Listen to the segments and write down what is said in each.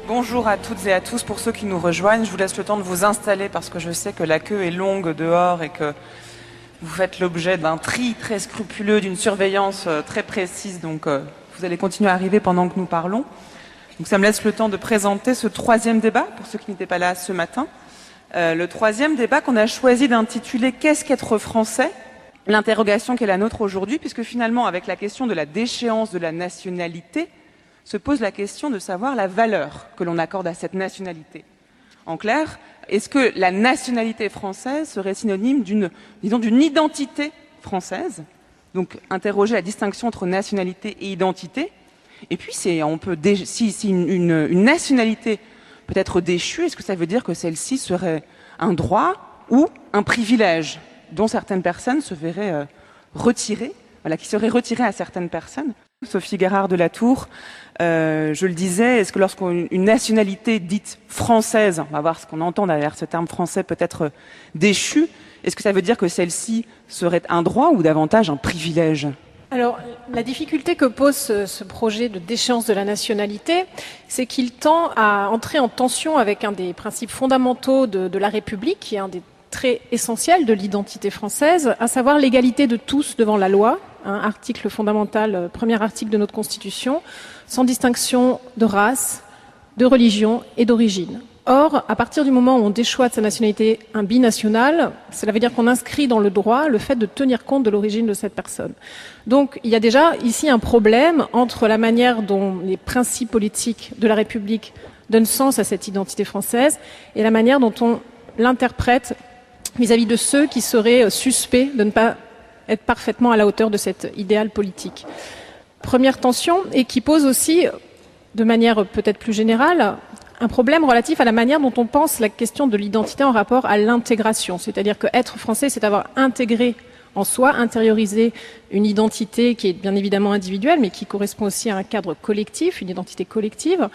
Bonjour à toutes et à tous. Pour ceux qui nous rejoignent, je vous laisse le temps de vous installer parce que je sais que la queue est longue dehors et que vous faites l'objet d'un tri très scrupuleux, d'une surveillance très précise. Donc vous allez continuer à arriver pendant que nous parlons. Donc ça me laisse le temps de présenter ce troisième débat pour ceux qui n'étaient pas là ce matin. Le troisième débat qu'on a choisi d'intituler « Qu'est-ce qu'être français ?» L'interrogation qui est la nôtre aujourd'hui, puisque finalement avec la question de la déchéance de la nationalité, se pose la question de savoir la valeur que l'on accorde à cette nationalité. En clair, est-ce que la nationalité française serait synonyme d'une identité française? Donc, interroger la distinction entre nationalité et identité. Et puis, si une nationalité peut être déchue, est-ce que ça veut dire que celle-ci serait un droit ou un privilège dont certaines personnes se verraient retirées, qui serait retiré à certaines personnes? Sophie Guérard de la Tour, je le disais, est-ce que lorsqu'une nationalité dite française, on va voir ce qu'on entend derrière ce terme français, peut être déchue, est-ce que ça veut dire que celle-ci serait un droit ou davantage un privilège? Alors, la difficulté que pose ce projet de déchéance de la nationalité, c'est qu'il tend à entrer en tension avec un des principes fondamentaux de la République, qui est un des traits essentiels de l'identité française, à savoir l'égalité de tous devant la loi, un article fondamental, premier article de notre Constitution, sans distinction de race, de religion et d'origine. Or, à partir du moment où on déchoit de sa nationalité un binational, cela veut dire qu'on inscrit dans le droit le fait de tenir compte de l'origine de cette personne. Donc, il y a déjà ici un problème entre la manière dont les principes politiques de la République donnent sens à cette identité française et la manière dont on l'interprète vis-à-vis de ceux qui seraient suspects de ne pas être parfaitement à la hauteur de cet idéal politique. Première tension, et qui pose aussi, de manière peut-être plus générale, un problème relatif à la manière dont on pense la question de l'identité en rapport à l'intégration. C'est-à-dire que être français, c'est avoir intégré en soi, intériorisé une identité qui est bien évidemment individuelle, mais qui correspond aussi à un cadre collectif, une identité collective.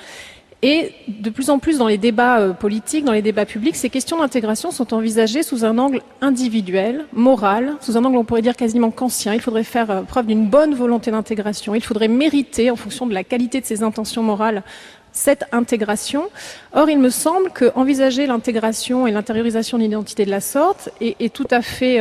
Et de plus en plus dans les débats politiques, dans les débats publics, ces questions d'intégration sont envisagées sous un angle individuel, moral, sous un angle on pourrait dire quasiment kantien. Il faudrait faire preuve d'une bonne volonté d'intégration. Il faudrait mériter, en fonction de la qualité de ses intentions morales, cette intégration. Or, il me semble qu'envisager l'intégration et l'intériorisation de l'identité de la sorte est tout à fait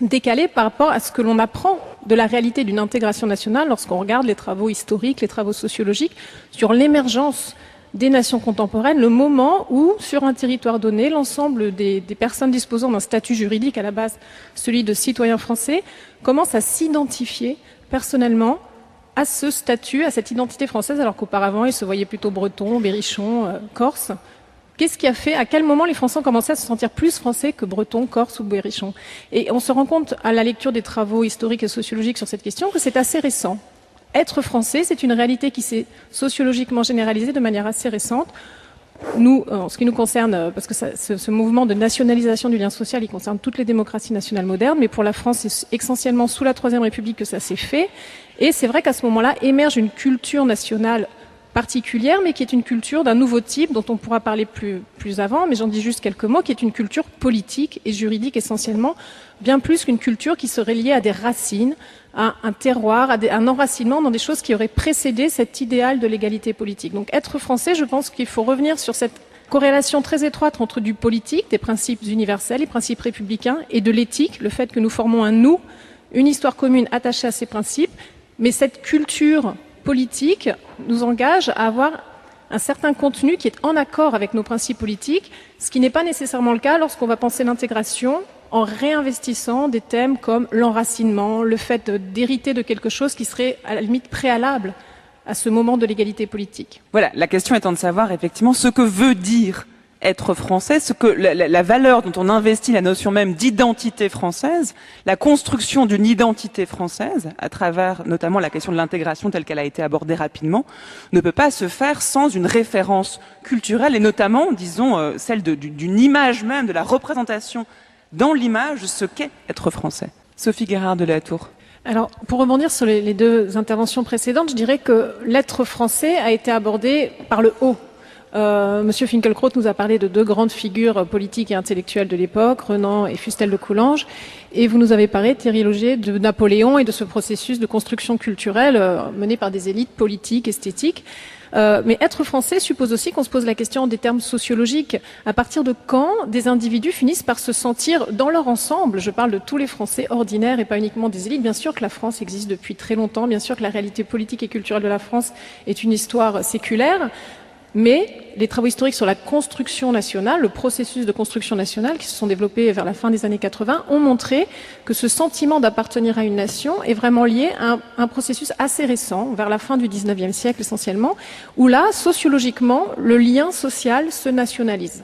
décalé par rapport à ce que l'on apprend de la réalité d'une intégration nationale lorsqu'on regarde les travaux historiques, les travaux sociologiques sur l'émergence des nations contemporaines, le moment où, sur un territoire donné, l'ensemble des personnes disposant d'un statut juridique, à la base celui de citoyen français, commencent à s'identifier personnellement à ce statut, à cette identité française, alors qu'auparavant, ils se voyaient plutôt bretons, berrichons, corses. Qu'est-ce qui a fait, à quel moment les Français ont commencé à se sentir plus français que bretons, corses ou berrichons? Et on se rend compte, à la lecture des travaux historiques et sociologiques sur cette question, que c'est assez récent. Être français, c'est une réalité qui s'est sociologiquement généralisée de manière assez récente. Nous, en ce qui nous concerne, parce que ce mouvement de nationalisation du lien social, il concerne toutes les démocraties nationales modernes, mais pour la France, c'est essentiellement sous la Troisième République que ça s'est fait. Et c'est vrai qu'à ce moment-là, émerge une culture nationale particulière, mais qui est une culture d'un nouveau type, dont on pourra parler plus avant, mais j'en dis juste quelques mots, qui est une culture politique et juridique essentiellement, bien plus qu'une culture qui serait liée à des racines, à un terroir, à un enracinement dans des choses qui auraient précédé cet idéal de l'égalité politique. Donc être français, je pense qu'il faut revenir sur cette corrélation très étroite entre du politique, des principes universels, les principes républicains, et de l'éthique, le fait que nous formons un nous, une histoire commune attachée à ces principes, mais cette culture politique nous engage à avoir un certain contenu qui est en accord avec nos principes politiques, ce qui n'est pas nécessairement le cas lorsqu'on va penser l'intégration en réinvestissant des thèmes comme l'enracinement, le fait d'hériter de quelque chose qui serait à la limite préalable à ce moment de l'égalité politique. Voilà, la question étant de savoir effectivement ce que veut dire être français, ce que la valeur dont on investit la notion même d'identité française, la construction d'une identité française, à travers notamment la question de l'intégration telle qu'elle a été abordée rapidement, ne peut pas se faire sans une référence culturelle et notamment, disons, celle d'une image même, de la représentation dans l'image de ce qu'est être français. Sophie Guérard de la Tour. Alors, pour rebondir sur les deux interventions précédentes, je dirais que l'être français a été abordé par le haut. Monsieur Finkielkraut nous a parlé de deux grandes figures politiques et intellectuelles de l'époque, Renan et Fustel de Coulanges, et vous nous avez parlé, Thierry Logier, de Napoléon et de ce processus de construction culturelle mené par des élites politiques, esthétiques. Mais être français suppose aussi qu'on se pose la question en des termes sociologiques. À partir de quand des individus finissent par se sentir dans leur ensemble, je parle de tous les Français ordinaires et pas uniquement des élites. Bien sûr que la France existe depuis très longtemps, bien sûr que la réalité politique et culturelle de la France est une histoire séculaire, mais les travaux historiques sur la construction nationale, le processus de construction nationale qui se sont développés vers la fin des années 80, ont montré que ce sentiment d'appartenir à une nation est vraiment lié à un processus assez récent, vers la fin du 19e siècle essentiellement, où là, sociologiquement, le lien social se nationalise.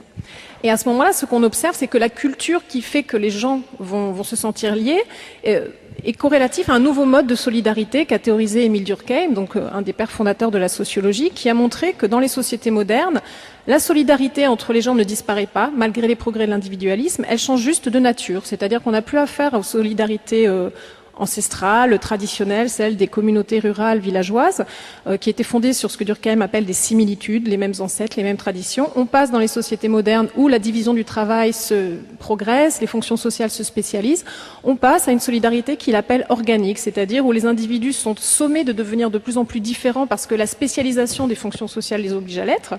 Et à ce moment-là, ce qu'on observe, c'est que la culture qui fait que les gens vont se sentir liés est corrélatif à un nouveau mode de solidarité qu'a théorisé Émile Durkheim, donc un des pères fondateurs de la sociologie, qui a montré que dans les sociétés modernes, la solidarité entre les gens ne disparaît pas, malgré les progrès de l'individualisme, elle change juste de nature. C'est-à-dire qu'on n'a plus affaire aux solidarités ancestrale, traditionnelle, celle des communautés rurales, villageoises, qui étaient fondées sur ce que Durkheim appelle des similitudes, les mêmes ancêtres, les mêmes traditions. On passe dans les sociétés modernes où la division du travail se progresse, les fonctions sociales se spécialisent. On passe à une solidarité qu'il appelle organique, c'est-à-dire où les individus sont sommés de devenir de plus en plus différents parce que la spécialisation des fonctions sociales les oblige à l'être,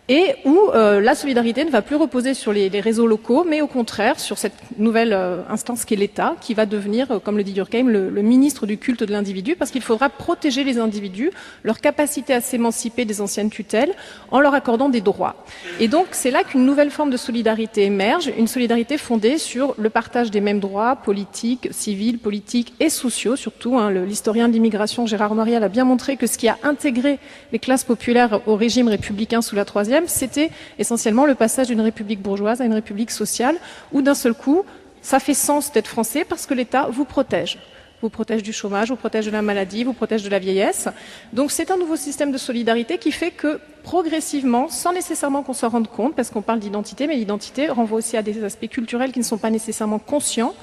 et où la solidarité ne va plus reposer sur les réseaux locaux, mais au contraire sur cette nouvelle instance qu'est l'État, qui va devenir, comme le dit Durkheim, le ministre du culte de l'individu, parce qu'il faudra protéger les individus, leur capacité à s'émanciper des anciennes tutelles, en leur accordant des droits. Et donc c'est là qu'une nouvelle forme de solidarité émerge, une solidarité fondée sur le partage des mêmes droits politiques, civils, politiques et sociaux, surtout. L'historien de l'immigration Gérard Marial a bien montré que ce qui a intégré les classes populaires au régime républicain sous la Troisième, c'était essentiellement le passage d'une république bourgeoise à une république sociale, où d'un seul coup, ça fait sens d'être français parce que l'État vous protège. Vous protège du chômage, vous protège de la maladie, vous protège de la vieillesse. Donc c'est un nouveau système de solidarité qui fait que progressivement, sans nécessairement qu'on s'en rende compte, parce qu'on parle d'identité, mais l'identité renvoie aussi à des aspects culturels qui ne sont pas nécessairement conscients,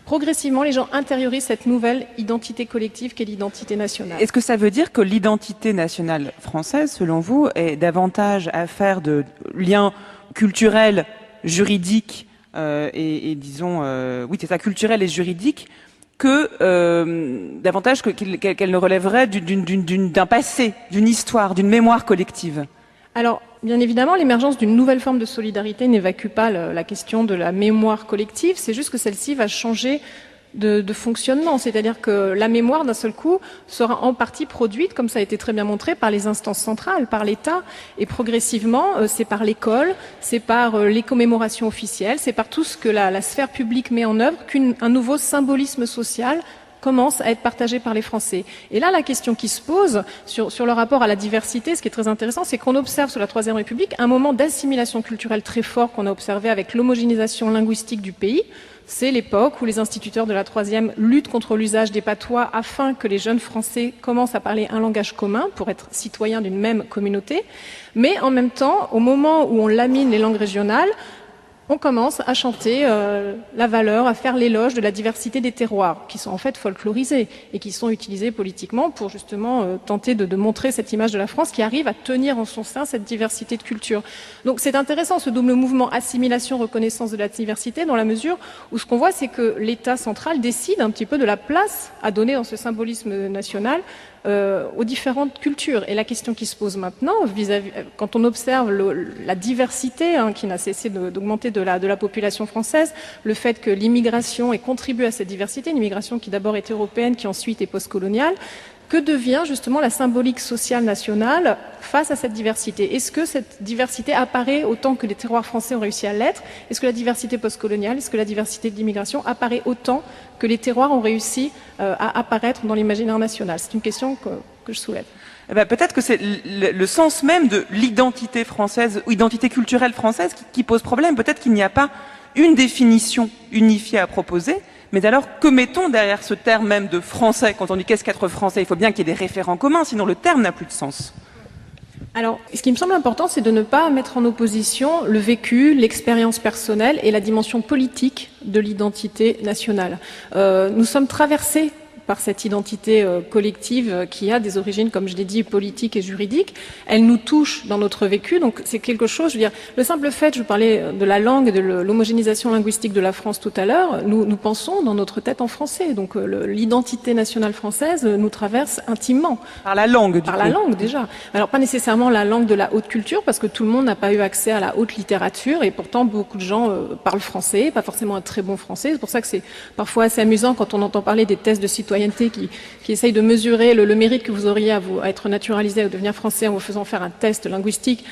progressivement, les gens intériorisent cette nouvelle identité collective qu'est l'identité nationale. Est-ce que ça veut dire que l'identité nationale française, selon vous, est davantage affaire de liens culturels, juridiques et disons, oui, c'est ça, culturel et juridique, que davantage qu'elle ne relèverait d'un passé, d'une histoire, d'une mémoire collective? Alors, bien évidemment, l'émergence d'une nouvelle forme de solidarité n'évacue pas la question de la mémoire collective, c'est juste que celle-ci va changer de fonctionnement, c'est-à-dire que la mémoire, d'un seul coup, sera en partie produite, comme ça a été très bien montré, par les instances centrales, par l'État, et progressivement, c'est par l'école, c'est par les commémorations officielles, c'est par tout ce que la sphère publique met en œuvre qu'un nouveau symbolisme social commence à être partagé par les Français. Et là, la question qui se pose sur le rapport à la diversité, ce qui est très intéressant, c'est qu'on observe sous la Troisième République un moment d'assimilation culturelle très fort qu'on a observé avec l'homogénéisation linguistique du pays. C'est l'époque où les instituteurs de la Troisième luttent contre l'usage des patois afin que les jeunes Français commencent à parler un langage commun pour être citoyens d'une même communauté. Mais en même temps, au moment où on lamine les langues régionales, on commence à chanter la valeur, à faire l'éloge de la diversité des terroirs, qui sont en fait folklorisés et qui sont utilisés politiquement pour justement tenter de montrer cette image de la France qui arrive à tenir en son sein cette diversité de culture. Donc c'est intéressant ce double mouvement assimilation-reconnaissance de la diversité, dans la mesure où ce qu'on voit, c'est que l'État central décide un petit peu de la place à donner dans ce symbolisme national aux différentes cultures. Et la question qui se pose maintenant, quand on observe la diversité qui n'a cessé d'augmenter de la population française, le fait que l'immigration ait contribué à cette diversité, une immigration qui d'abord est européenne, qui ensuite est postcoloniale, que devient justement la symbolique sociale nationale face à cette diversité? Est-ce que cette diversité apparaît autant que les terroirs français ont réussi à l'être? Est-ce que la diversité postcoloniale, est-ce que la diversité de l'immigration apparaît autant que les terroirs ont réussi à apparaître dans l'imaginaire national? C'est une question que je soulève. Eh ben, peut-être que c'est le sens même de l'identité française ou identité culturelle française qui pose problème. Peut-être qu'il n'y a pas une définition unifiée à proposer. Mais alors, que mettons derrière ce terme même de français? Quand on dit qu'est-ce qu'être français, il faut bien qu'il y ait des référents communs, sinon le terme n'a plus de sens. Alors, ce qui me semble important, c'est de ne pas mettre en opposition le vécu, l'expérience personnelle et la dimension politique de l'identité nationale. Nous sommes traversés par cette identité collective qui a des origines, comme je l'ai dit, politiques et juridiques. Elle nous touche dans notre vécu, donc c'est quelque chose, je veux dire, le simple fait, je parlais de la langue et de l'homogénéisation linguistique de la France tout à l'heure, nous pensons dans notre tête en français, donc l'identité nationale française nous traverse intimement. Par la langue, Par la langue, déjà. Alors, pas nécessairement la langue de la haute culture, parce que tout le monde n'a pas eu accès à la haute littérature, et pourtant, beaucoup de gens parlent français, pas forcément un très bon français. C'est pour ça que c'est parfois assez amusant quand on entend parler des tests de citoyenneté qui essayent de mesurer le mérite que vous auriez à être naturalisé ou devenir français en vous faisant faire un test linguistique.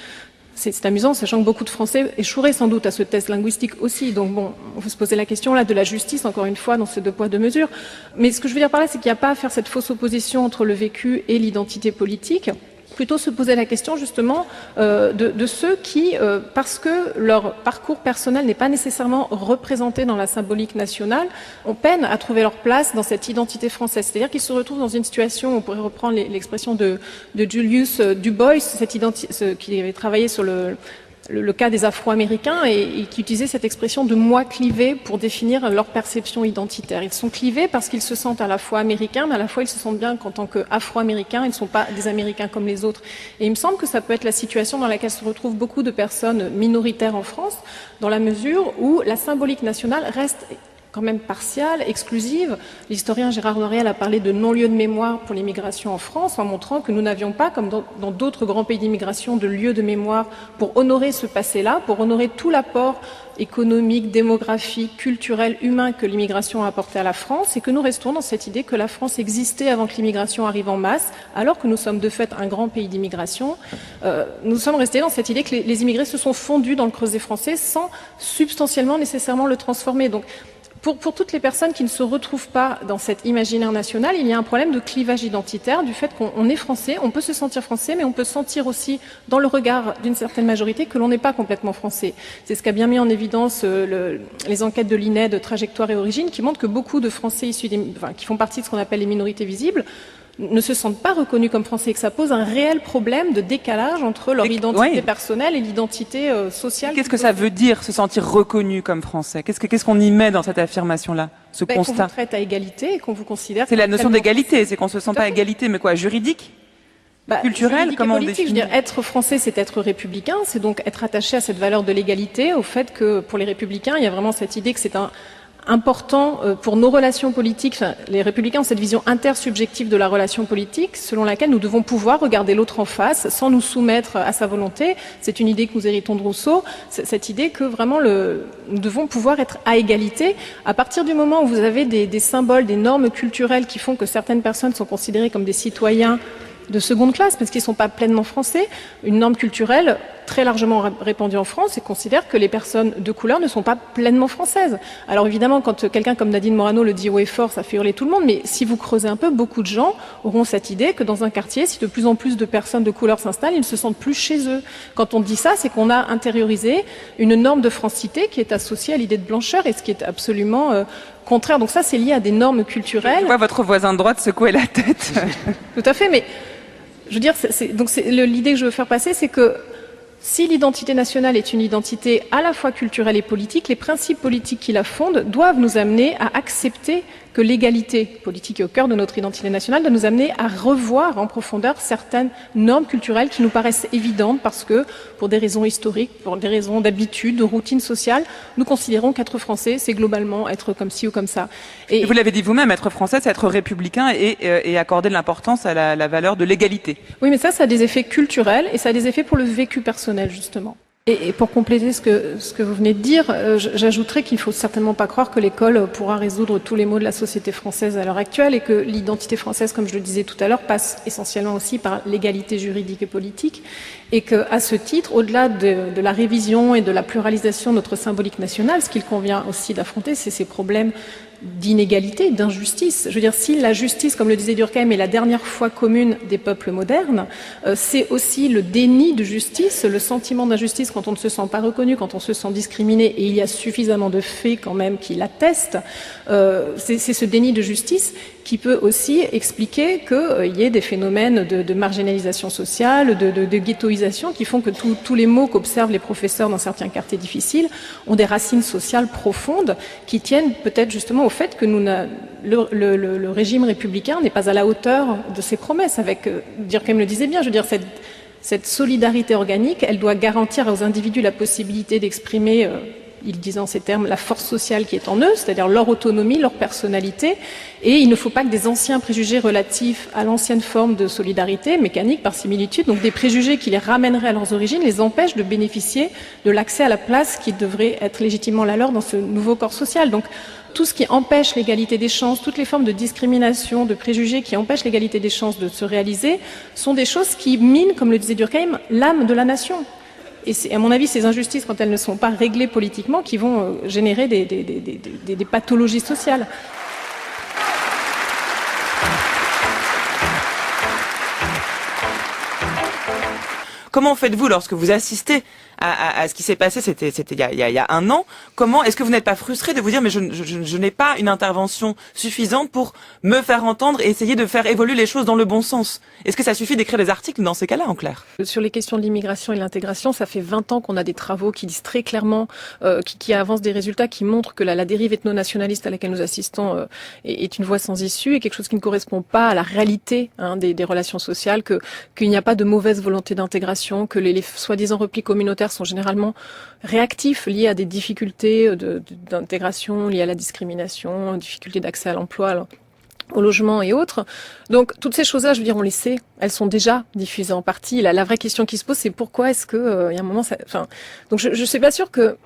C'est amusant, sachant que beaucoup de Français échoueraient sans doute à ce test linguistique aussi. Donc bon, on peut se poser la question là de la justice, encore une fois, dans ces deux poids, deux mesures. Mais ce que je veux dire par là, c'est qu'il n'y a pas à faire cette fausse opposition entre le vécu et l'identité politique. Plutôt se poser la question justement de ceux qui, parce que leur parcours personnel n'est pas nécessairement représenté dans la symbolique nationale, ont peine à trouver leur place dans cette identité française. C'est-à-dire qu'ils se retrouvent dans une situation, on pourrait reprendre l'expression de Julius Dubois, qui avait travaillé sur le cas des Afro-Américains et qui utilisait cette expression de moi clivé pour définir leur perception identitaire. Ils sont clivés parce qu'ils se sentent à la fois américains, mais à la fois ils se sentent bien qu'en tant qu'Afro-Américains, ils ne sont pas des Américains comme les autres. Et il me semble que ça peut être la situation dans laquelle se retrouvent beaucoup de personnes minoritaires en France, dans la mesure où la symbolique nationale reste quand même partiale, exclusive. L'historien Gérard Noiriel a parlé de non-lieu de mémoire pour l'immigration en France, en montrant que nous n'avions pas, comme dans d'autres grands pays d'immigration, de lieu de mémoire pour honorer ce passé-là, pour honorer tout l'apport économique, démographique, culturel, humain que l'immigration a apporté à la France, et que nous restons dans cette idée que la France existait avant que l'immigration arrive en masse, alors que nous sommes de fait un grand pays d'immigration. Nous sommes restés dans cette idée que les immigrés se sont fondus dans le creuset français sans substantiellement nécessairement le transformer. Donc, pour toutes les personnes qui ne se retrouvent pas dans cet imaginaire national, il y a un problème de clivage identitaire, du fait qu'on est français, on peut se sentir français, mais on peut sentir aussi dans le regard d'une certaine majorité que l'on n'est pas complètement français. C'est ce qu'a bien mis en évidence les enquêtes de l'INED, Trajectoire et Origine, qui montrent que beaucoup de Français qui font partie de ce qu'on appelle les minorités visibles, ne se sentent pas reconnus comme français et que ça pose un réel problème de décalage entre leur identité personnelle et l'identité sociale. Qu'est-ce que ça veut dire, se sentir reconnu comme français? Qu'est-ce qu'on y met dans cette affirmation-là, ce constat? Qu'on vous traite à égalité et qu'on vous considère... C'est la notion d'égalité, c'est qu'on se sent pas à égalité, mais quoi, juridique? Culturel, comment on définit? Je veux dire, être français, c'est être républicain, c'est donc être attaché à cette valeur de l'égalité, au fait que pour les républicains, il y a vraiment cette idée que c'est important pour nos relations politiques. Enfin, les républicains ont cette vision intersubjective de la relation politique selon laquelle nous devons pouvoir regarder l'autre en face sans nous soumettre à sa volonté. C'est une idée que nous héritons de Rousseau, cette idée que vraiment nous devons pouvoir être à égalité. À partir du moment où vous avez des symboles, des normes culturelles qui font que certaines personnes sont considérées comme des citoyens de seconde classe parce qu'ils ne sont pas pleinement français, une norme culturelle très largement répandue en France et considère que les personnes de couleur ne sont pas pleinement françaises. Alors évidemment, quand quelqu'un comme Nadine Morano le dit haut et fort, ça fait hurler tout le monde, mais si vous creusez un peu, beaucoup de gens auront cette idée que dans un quartier, si de plus en plus de personnes de couleur s'installent, ils ne se sentent plus chez eux. Quand on dit ça, c'est qu'on a intériorisé une norme de francité qui est associée à l'idée de blancheur et ce qui est absolument contraire. Donc ça, c'est lié à des normes culturelles. Je vois votre voisin de droite secouer la tête. Tout à fait, mais je veux dire, l'idée que je veux faire passer, c'est que si l'identité nationale est une identité à la fois culturelle et politique, les principes politiques qui la fondent doivent nous amener à accepter que l'égalité politique est au cœur de notre identité nationale, doit nous amener à revoir en profondeur certaines normes culturelles qui nous paraissent évidentes parce que, pour des raisons historiques, pour des raisons d'habitude, de routine sociale, nous considérons qu'être français, c'est globalement être comme ci ou comme ça. Et vous l'avez dit vous-même, être français, c'est être républicain et accorder de l'importance à la valeur de l'égalité. Oui, mais ça a des effets culturels et ça a des effets pour le vécu personnel, justement. Et pour compléter ce que vous venez de dire, j'ajouterais qu'il ne faut certainement pas croire que l'école pourra résoudre tous les maux de la société française à l'heure actuelle et que l'identité française, comme je le disais tout à l'heure, passe essentiellement aussi par l'égalité juridique et politique et qu'à ce titre, au-delà de la révision et de la pluralisation de notre symbolique nationale, ce qu'il convient aussi d'affronter, c'est ces problèmes d'inégalité, d'injustice. Je veux dire, si la justice, comme le disait Durkheim, est la dernière foi commune des peuples modernes, c'est aussi le déni de justice, le sentiment d'injustice quand on ne se sent pas reconnu, quand on se sent discriminé, et il y a suffisamment de faits quand même qui l'attestent, c'est ce déni de justice qui peut aussi expliquer qu'il y ait des phénomènes de marginalisation sociale, de ghettoisation, qui font que tous les maux qu'observent les professeurs dans certains quartiers difficiles ont des racines sociales profondes qui tiennent peut-être justement au fait que le régime républicain n'est pas à la hauteur de ses promesses. Durkheim le disait bien, je veux dire, cette solidarité organique, elle doit garantir aux individus la possibilité d'exprimer, il disait en ces termes, la force sociale qui est en eux, c'est-à-dire leur autonomie, leur personnalité, et il ne faut pas que des anciens préjugés relatifs à l'ancienne forme de solidarité, mécanique par similitude, donc des préjugés qui les ramèneraient à leurs origines, les empêchent de bénéficier de l'accès à la place qui devrait être légitimement la leur dans ce nouveau corps social. Donc tout ce qui empêche l'égalité des chances, toutes les formes de discrimination, de préjugés qui empêchent l'égalité des chances de se réaliser, sont des choses qui minent, comme le disait Durkheim, l'âme de la nation. Et c'est, à mon avis, ces injustices, quand elles ne sont pas réglées politiquement, qui vont générer des pathologies sociales. Comment faites-vous lorsque vous assistez à ce qui s'est passé, c'était il y a un an? Comment est-ce que vous n'êtes pas frustré de vous dire mais je n'ai pas une intervention suffisante pour me faire entendre et essayer de faire évoluer les choses dans le bon sens? Est-ce que ça suffit d'écrire des articles dans ces cas-là, en clair? Sur les questions de l'immigration et de l'intégration, ça fait 20 ans qu'on a des travaux qui disent très clairement, qui avancent des résultats qui montrent que la dérive ethno-nationaliste à laquelle nous assistons est une voie sans issue et quelque chose qui ne correspond pas à la réalité des relations sociales, qu'il n'y a pas de mauvaise volonté d'intégration, que les soi-disant replis communautaires sont généralement réactifs, liés à des difficultés d'intégration, liés à la discrimination, difficultés d'accès à l'emploi, au logement et autres. Donc toutes ces choses-là, je veux dire, on les sait, elles sont déjà diffusées en partie. La vraie question qui se pose, c'est pourquoi est-ce que il y a un moment, donc je suis pas sûre que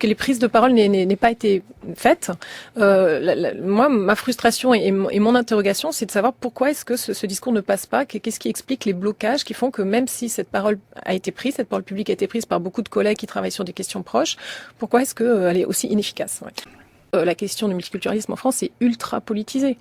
les prises de parole n'aient pas été faites. Moi, ma frustration et mon interrogation, c'est de savoir pourquoi est-ce que ce discours ne passe pas, qu'est-ce qui explique les blocages qui font que même si cette parole a été prise, cette parole publique a été prise par beaucoup de collègues qui travaillent sur des questions proches, pourquoi est-ce qu'elle est aussi inefficace? La question du multiculturalisme en France est ultra politisée.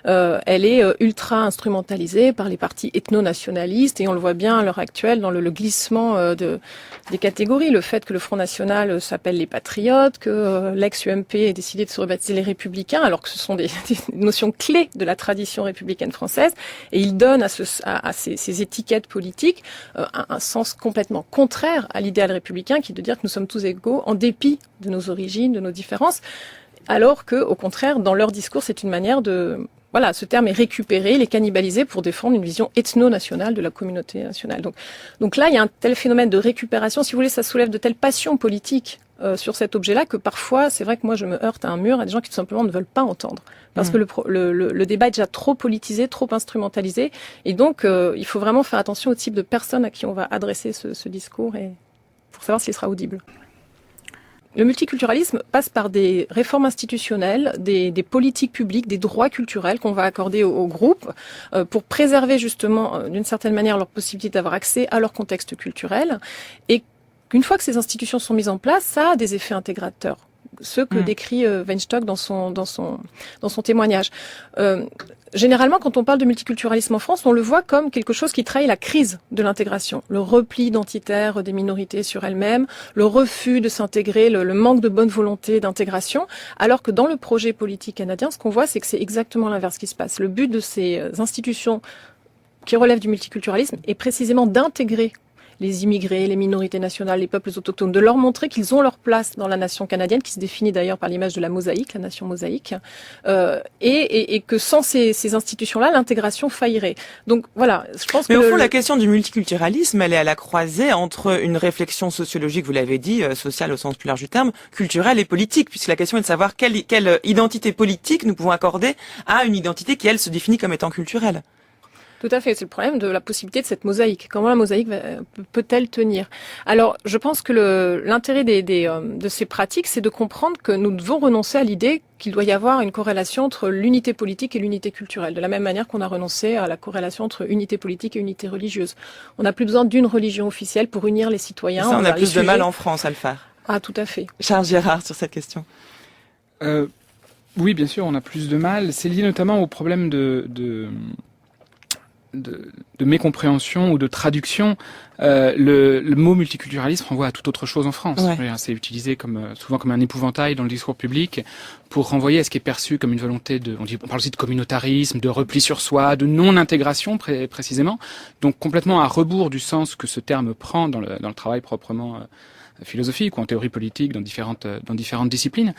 Elle est ultra instrumentalisée par les partis ethno-nationalistes et on le voit bien à l'heure actuelle dans le glissement des catégories. Le fait que le Front National s'appelle les Patriotes, que l'ex-UMP ait décidé de se rebaptiser les Républicains, alors que ce sont des notions clés de la tradition républicaine française, et il donne à ces étiquettes politiques un sens complètement contraire à l'idéal républicain, qui est de dire que nous sommes tous égaux en dépit de nos origines, de nos différences. Alors que, au contraire, dans leur discours, c'est une manière ce terme est récupéré, il est cannibalisé pour défendre une vision ethno-nationale de la communauté nationale. Donc là, il y a un tel phénomène de récupération, si vous voulez, ça soulève de telles passions politiques sur cet objet-là que parfois, c'est vrai que moi, je me heurte à un mur, à des gens qui tout simplement ne veulent pas entendre. Parce que le débat est déjà trop politisé, trop instrumentalisé. Et donc, il faut vraiment faire attention au type de personnes à qui on va adresser ce discours pour savoir s'il sera audible. Le multiculturalisme passe par des réformes institutionnelles, des politiques publiques, des droits culturels qu'on va accorder aux groupes pour préserver justement d'une certaine manière leur possibilité d'avoir accès à leur contexte culturel. Et une fois que ces institutions sont mises en place, ça a des effets intégrateurs. Ce que décrit Weinstock dans son témoignage. Généralement, quand on parle de multiculturalisme en France, on le voit comme quelque chose qui trahit la crise de l'intégration, le repli identitaire des minorités sur elles-mêmes, le refus de s'intégrer, le manque de bonne volonté d'intégration, alors que dans le projet politique canadien, ce qu'on voit, c'est que c'est exactement l'inverse qui se passe. Le but de ces institutions qui relèvent du multiculturalisme est précisément d'intégrer les immigrés, les minorités nationales, les peuples autochtones, de leur montrer qu'ils ont leur place dans la nation canadienne, qui se définit d'ailleurs par l'image de la mosaïque, la nation mosaïque, et que sans ces institutions-là, l'intégration faillirait. Donc voilà, je pense que... Mais au fond, la question du multiculturalisme, elle est à la croisée entre une réflexion sociologique, vous l'avez dit, sociale au sens plus large du terme, culturelle et politique, puisque la question est de savoir quelle identité politique nous pouvons accorder à une identité qui, elle, se définit comme étant culturelle. Tout à fait, c'est le problème de la possibilité de cette mosaïque. Comment la mosaïque peut-elle tenir? Alors, je pense que l'intérêt de ces pratiques, c'est de comprendre que nous devons renoncer à l'idée qu'il doit y avoir une corrélation entre l'unité politique et l'unité culturelle, de la même manière qu'on a renoncé à la corrélation entre unité politique et unité religieuse. On n'a plus besoin d'une religion officielle pour unir les citoyens. Et ça, on a plus de mal en France à le faire. Ah, tout à fait. Charles Gérard, sur cette question. Oui, bien sûr, on a plus de mal. C'est lié notamment au problème de mécompréhension ou de traduction. Le mot multiculturalisme renvoie à toute autre chose en France. Ouais. C'est utilisé souvent comme un épouvantail dans le discours public pour renvoyer à ce qui est perçu comme une volonté on parle aussi de communautarisme, de repli sur soi, de non-intégration précisément. Donc complètement à rebours du sens que ce terme prend dans le travail proprement philosophique ou en théorie politique dans différentes disciplines.